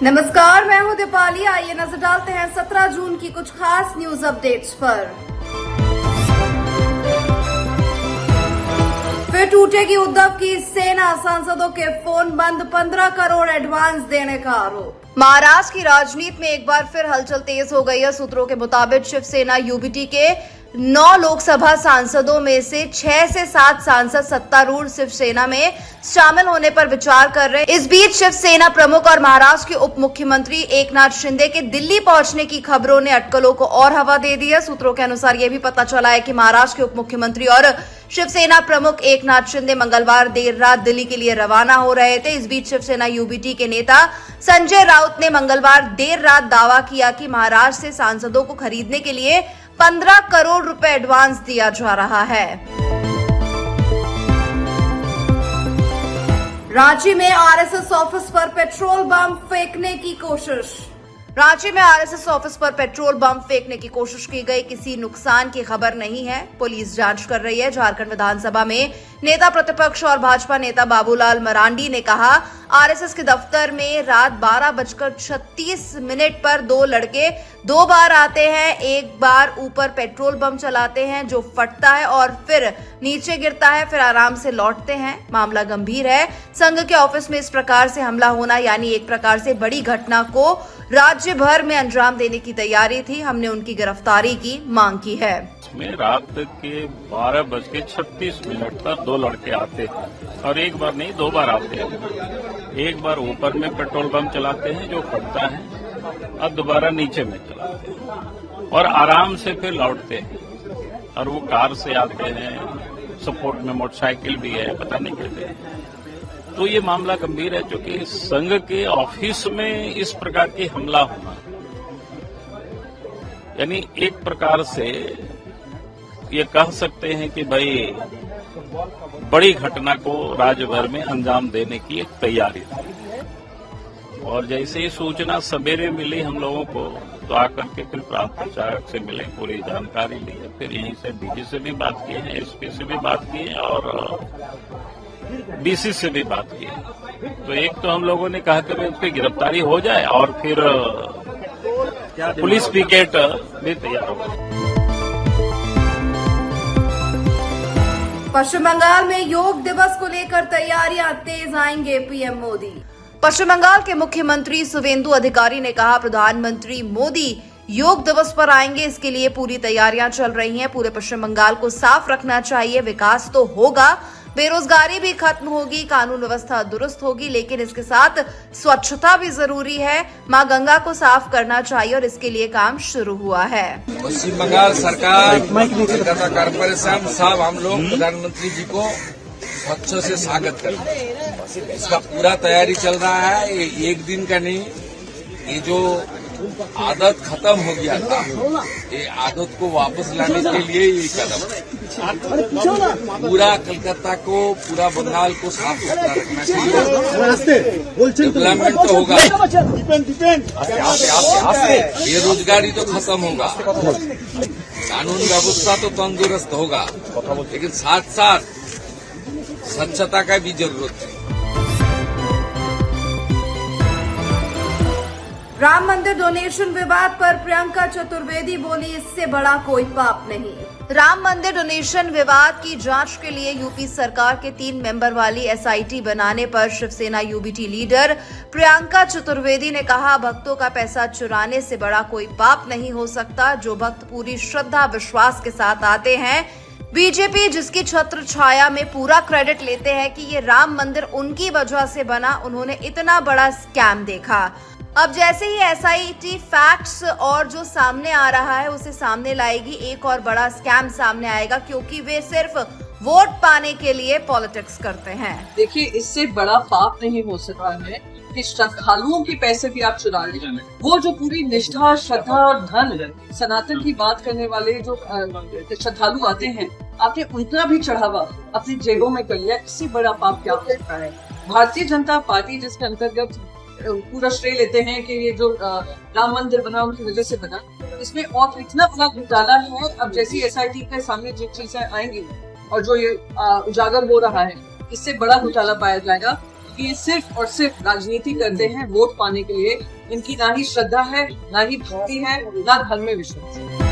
नमस्कार, मैं हूं दीपाली। आइए नजर डालते हैं 17 जून की कुछ खास न्यूज अपडेट्स पर। फिर टूटेगी उद्धव की सेना, सांसदों के फोन बंद, 15 करोड़ एडवांस देने का आरोप। महाराष्ट्र की राजनीति में एक बार फिर हलचल तेज हो गई है। सूत्रों के मुताबिक शिवसेना यूबीटी के 9 लोकसभा सांसदों में से 6 से 7 सांसद सत्तारूढ़ शिवसेना में शामिल होने पर विचार कर रहे हैं। इस बीच शिवसेना प्रमुख और महाराष्ट्र के उप मुख्यमंत्री एकनाथ शिंदे के दिल्ली पहुंचने की खबरों ने अटकलों को और हवा दे दी है। सूत्रों के अनुसार यह भी पता चला है कि महाराष्ट्र के उप मुख्यमंत्री और शिवसेना प्रमुख एकनाथ शिंदे मंगलवार देर रात दिल्ली के लिए रवाना हो रहे थे। इस बीच शिवसेना यूबीटी के नेता संजय राउत ने मंगलवार देर रात दावा किया कि महाराष्ट्र से सांसदों को खरीदने के लिए 15 करोड़ रुपए एडवांस दिया जा रहा है। रांची में आरएसएस ऑफिस पर पेट्रोल बम फेंकने की कोशिश। रांची में आरएसएस ऑफिस पर पेट्रोल बम फेंकने की कोशिश की गई। किसी नुकसान की खबर नहीं है। पुलिस जांच कर रही है। झारखंड विधानसभा में नेता प्रतिपक्ष और भाजपा नेता बाबूलाल मरांडी ने कहा, आरएसएस के दफ्तर में रात 12:36 पर 2 लड़के 2 बार आते हैं। एक बार ऊपर पेट्रोल बम चलाते हैं जो फटता है और फिर नीचे गिरता है, फिर आराम से लौटते हैं। मामला गंभीर है। संघ के ऑफिस में इस प्रकार से हमला होना यानी एक प्रकार से बड़ी घटना को राज्य भर में अंजाम देने की तैयारी थी। हमने उनकी गिरफ्तारी की मांग की है। में रात के 12:36 पर 2 लड़के आते हैं और एक बार नहीं 2 बार आते हैं। एक बार ऊपर में पेट्रोल बम चलाते हैं जो फटता है और दोबारा नीचे में चलाते हैं और आराम से फिर लौटते हैं। और वो कार से आते हैं, सपोर्ट में मोटरसाइकिल भी है, पता नहीं कैसे। तो ये मामला गंभीर है क्योंकि संघ के ऑफिस में इस प्रकार की हमला होना यानी एक प्रकार से ये कह सकते हैं कि भाई बड़ी घटना को राज्य भर में अंजाम देने की एक तैयारी थी। और जैसे ही सूचना सवेरे मिली हम लोगों को तो आकर के फिर प्रांत प्रचारक से मिले, पूरी जानकारी ली है। फिर यहीं से डीजी से भी बात की है, एसपी से भी बात की है और डीसी से भी बात की है। तो एक तो हम लोगों ने कहा कि भाई उसकी गिरफ्तारी हो जाए और फिर पुलिस पिकेट भी तैयार हो गई। पश्चिम बंगाल में योग दिवस को लेकर तैयारियां तेज, आएंगे पीएम मोदी। पश्चिम बंगाल के मुख्यमंत्री शुवेंदु अधिकारी ने कहा, प्रधानमंत्री मोदी योग दिवस पर आएंगे। इसके लिए पूरी तैयारियां चल रही हैं। पूरे पश्चिम बंगाल को साफ रखना चाहिए। विकास तो होगा, बेरोजगारी भी खत्म होगी, कानून व्यवस्था दुरुस्त होगी, लेकिन इसके साथ स्वच्छता भी जरूरी है। मां गंगा को साफ करना चाहिए और इसके लिए काम शुरू हुआ है। पश्चिम बंगाल सरकार, कोलकाता कॉर्पोरेशन सब हम लोग प्रधानमंत्री जी को स्वच्छ से स्वागत करते हैं। इसका पूरा तैयारी चल रहा है। ये एक दिन का नहीं, ये जो आदत खत्म हो गया था, ये आदत को वापस लाने के लिए ये कदम। पूरा कलकत्ता को, पूरा बंगाल को साफ सुथरा रखना चाहिए। डेवलपमेंट तो होगा, बेरोजगारी तो खत्म होगा, कानून व्यवस्था तो तंदुरुस्त होगा, लेकिन साथ साथ स्वच्छता का भी जरूरत है। राम मंदिर डोनेशन विवाद पर प्रियंका चतुर्वेदी बोली, इससे बड़ा कोई पाप नहीं। राम मंदिर डोनेशन विवाद की जांच के लिए यूपी सरकार के 3 मेंबर वाली एसआईटी बनाने पर शिवसेना यूबीटी लीडर प्रियंका चतुर्वेदी ने कहा, भक्तों का पैसा चुराने से बड़ा कोई पाप नहीं हो सकता। जो भक्त पूरी श्रद्धा विश्वास के साथ आते हैं, बीजेपी जिसकी छत्र छाया में पूरा क्रेडिट लेते हैं कि ये राम मंदिर उनकी वजह से बना, उन्होंने इतना बड़ा स्कैम देखा। अब जैसे ही एसआईटी फैक्ट्स और जो सामने आ रहा है उसे सामने लाएगी, एक और बड़ा स्कैम सामने आएगा, क्योंकि वे सिर्फ वोट पाने के लिए पॉलिटिक्स करते हैं। देखिए, इससे बड़ा पाप नहीं हो सकता है कि श्रद्धालुओं के पैसे भी आप चुरा लें। वो जो पूरी निष्ठा, श्रद्धा और धन, सनातन की बात करने वाले जो श्रद्धालु आते हैं, आपने उतना भी चढ़ावा अपनी जेबों में कर लिया, इससे बड़ा पाप क्या हो सकता है। भारतीय जनता पार्टी जिसके अंतर्गत पूरा श्रेय लेते हैं कि ये जो राम मंदिर बना उनकी वजह से बना, इसमें और इतना बड़ा घोटाला है। अब जैसी एसआईटी के सामने जो चीजें आएंगी और जो ये उजागर हो रहा है, इससे बड़ा घोटाला पाया जाएगा। कि ये सिर्फ और सिर्फ राजनीति करते हैं वोट पाने के लिए। इनकी ना ही श्रद्धा है, ना ही भक्ति है, ना धर्म में विश्वास है।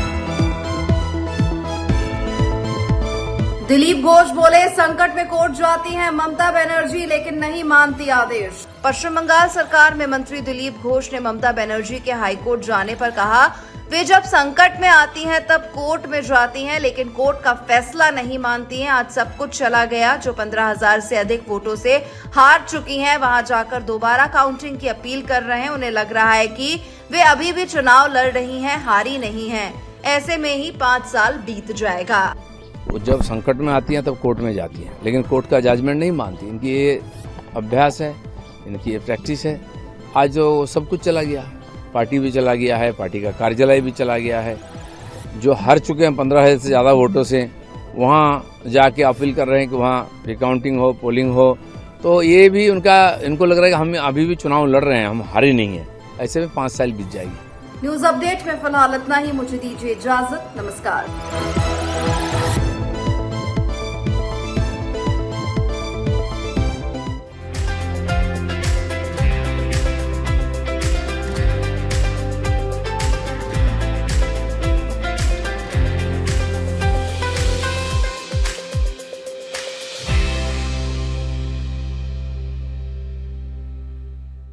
दिलीप घोष बोले, संकट में कोर्ट जाती हैं ममता बनर्जी लेकिन नहीं मानती आदेश। पश्चिम बंगाल सरकार में मंत्री दिलीप घोष ने ममता बनर्जी के हाईकोर्ट जाने पर कहा, वे जब संकट में आती हैं तब कोर्ट में जाती हैं लेकिन कोर्ट का फैसला नहीं मानती हैं। आज सब कुछ चला गया। जो 15,000 से अधिक वोटों से हार चुकी हैं वहां जाकर दोबारा काउंटिंग की अपील कर रहे हैं। उन्हें लग रहा है कि वे अभी भी चुनाव लड़ रही हैं, हारी नहीं हैं। ऐसे में ही 5 साल बीत जाएगा। वो जब संकट में आती हैं तब कोर्ट में जाती हैं लेकिन कोर्ट का जजमेंट नहीं मानती। इनकी ये अभ्यास है, इनकी ये प्रैक्टिस है। आज जो सब कुछ चला गया, पार्टी भी चला गया है, पार्टी का कार्यालय भी चला गया है। जो हार चुके हैं 15,000 से ज़्यादा वोटों से, वहाँ जाके अपील कर रहे हैं कि वहाँ रिकाउंटिंग हो, पोलिंग हो। तो ये भी इनको लग रहा है कि हम अभी भी चुनाव लड़ रहे हैं, हम हारे नहीं हैं। ऐसे में 5 साल बीत जाएगी। न्यूज अपडेट में फिलहाल इतना ही। मुझे दीजिए इजाजत। नमस्कार।